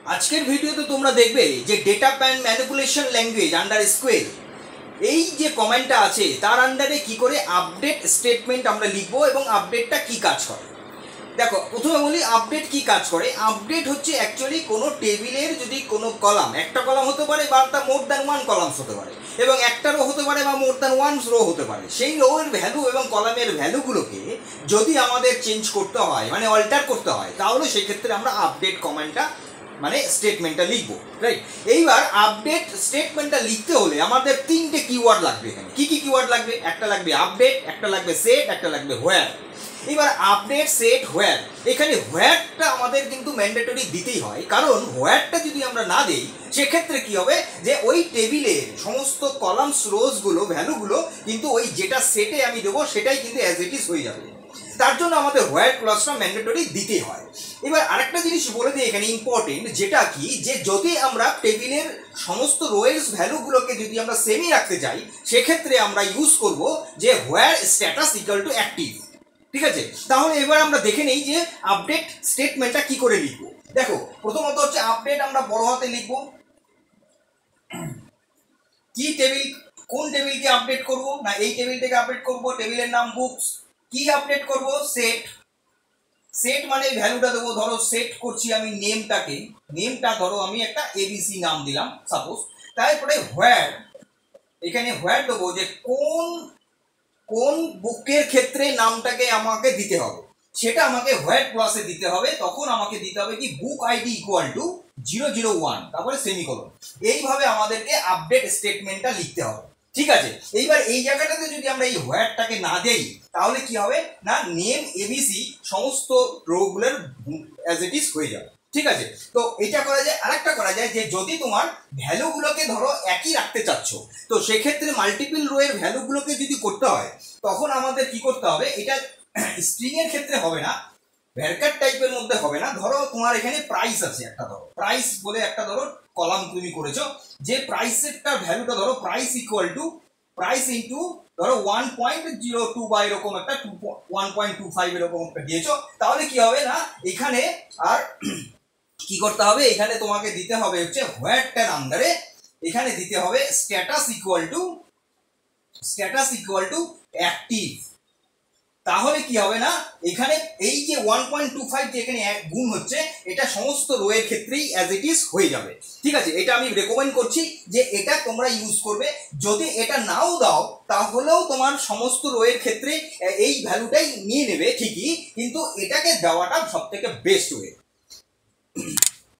আজকের ভিডিওতে তোমরা দেখবে যে data manipulation language under SQL এই যে কমেন্টটা আছে তার আন্ডারে কি করে আপডেট স্টেটমেন্ট আমরা লিখবো এবং আপডেটটা কি কাজ করে। দেখো প্রথমে বলি আপডেট কি কাজ করে। আপডেট হচ্ছে অ্যাকচুয়ালি কোনো টেবিলের যদি কোনো কলাম, একটা কলাম হতে পারে বা তা মোর দ্যান ওয়ান কলামস হতে পারে এবং একটা রো হতে পারে বা মোর দ্যান ওয়ান রো হতে পারে, সেই রো এর ভ্যালু এবং কলামের ভ্যালুগুলোকে যদি আমাদের চেঞ্জ করতে হয় মানে অল্টার করতে হয় তাহলে সেক্ষেত্রে আমরা আপডেট কমেন্টটা মানে স্টেটমেন্টটা লিখবো, রাইট। এইবার আপডেট স্টেটমেন্টটা লিখতে হলে আমাদের তিনটে কিওয়ার্ড লাগবে। এখানে কি কি কিওয়ার্ড লাগবে? একটা লাগবে আপডেট, একটা লাগবে সেট, একটা লাগবে হোয়ার। এবার আপডেট সেট হোয়ার, এখানে হোয়ারটা আমাদের কিন্তু ম্যান্ডেটরি দিতেই হয়, কারণ হোয়ারটা যদি আমরা না দিই সেক্ষেত্রে কি হবে যে ওই টেবিলের সমস্ত কলামস রোজগুলো ভ্যালুগুলো কিন্তু ওই যেটা সেটে আমি দেবো সেটাই কিন্তু অ্যাজ ইট ইজ হয়ে যাবে। তার জন্য আমাদের হোয়ার ক্লজটা ম্যান্ডেটরি দিতে হয়। এবার আরেকটা জিনিস বলে দিই এখানে ইম্পর্টেন্ট, যেটা কি যে যদি আমরা টেবিলের সমস্ত রোয়ের ভ্যালুগুলোকে যদি আমরা সেমই রাখতে চাই সেক্ষেত্রে আমরা ইউজ করব যে হোয়ার স্ট্যাটাস ইকুয়াল টু অ্যাক্টিভ। ঠিক আছে, তাহলে এবার আমরা দেখে নেই যে আপডেট স্টেটমেন্টটা কি করে লিখবো। দেখো প্রথমত হচ্ছে আপডেট আমরা বড় হাতে লিখবো। কি টেবিল, কোন টেবিলকে আপডেট করব না এই টেবিলটাকে আপডেট করব, টেবিলের নাম বুকস। কি আপডেট করব? সেট। সেট মানে ভ্যালুটা দেবো, ধরো সেট করছি আমি নেমটাকে, নেমটা ধরো আমি একটা এবিসি নাম দিলাম সাপোজ। তারপরে হোয়ার, এখানে হোয়ার দেবো যে কোন কোন বুকের ক্ষেত্রে নামটাকে আমাকে দিতে হবে, সেটা আমাকে হোয়ার ক্লসে দিতে হবে। তখন আমাকে দিতে হবে কি বুক আইডি ইকুয়াল টু 001 তারপরে সেমিকোলন। এইভাবে আমাদেরকে আপডেট স্টেটমেন্টটা লিখতে হবে। ঠিক আছে, এইবার এই জায়গাটাতে যদি আমরা এই হোয়ারটাকে না দেই তাহলে কি হবে না নেম এবিসি সমস্ত রোগুলোর অ্যাজ ইট ইজ হয়ে যাবে। ঠিক আছে, তো এটা করা যায়। আরেকটা করা যায় যে যদি তোমার ভ্যালুগুলোকে ধরো একই রাখতে চাচ্ছ তো সেক্ষেত্রে মাল্টিপল রো এর ভ্যালুগুলোকে যদি করতে হয় তখন আমাদের কি করতে হবে, এটা স্ট্রিং এর ক্ষেত্রে হবে না, ভ্যারকার টাইপের মধ্যে হবে না। ধরো তোমার এখানে প্রাইস আছে একটা, ধরো প্রাইস বলে একটা ধরো কলাম তুমি করেছো, যে প্রাইসেরটা ভ্যালুটা ধরো price equal to price into ধরো 1.02 বা এরকম একটা 1.25 এরকম একটা দিয়েছো, তাহলে কি হবে না এখানে আর কি করতে হবে, এখানে তোমাকে দিতে হবে হচ্ছে হোয়ারটার আন্ডারে এখানে দিতে হবে স্ট্যাটাস ইকুয়াল টু অ্যাক্টিভ। তাহলে কি হবে না এখানে এই যে 1.25 যে এখানে এক গুণ হচ্ছে এটা সমস্ত রো এর ক্ষেত্রেই অ্যাজ ইট ইজ হয়ে যাবে। ঠিক আছে, এটা আমি রেকমেন্ড করছি যে এটা তোমরা ইউজ করবে। যদি এটা নাও দাও তাহলেও তোমার সমস্ত রো এর ক্ষেত্রে এই ভ্যালুটাই নিয়ে নেবে ঠিকই, কিন্তু এটাকে দেওয়াটা সব থেকে বেস্ট ওয়ে।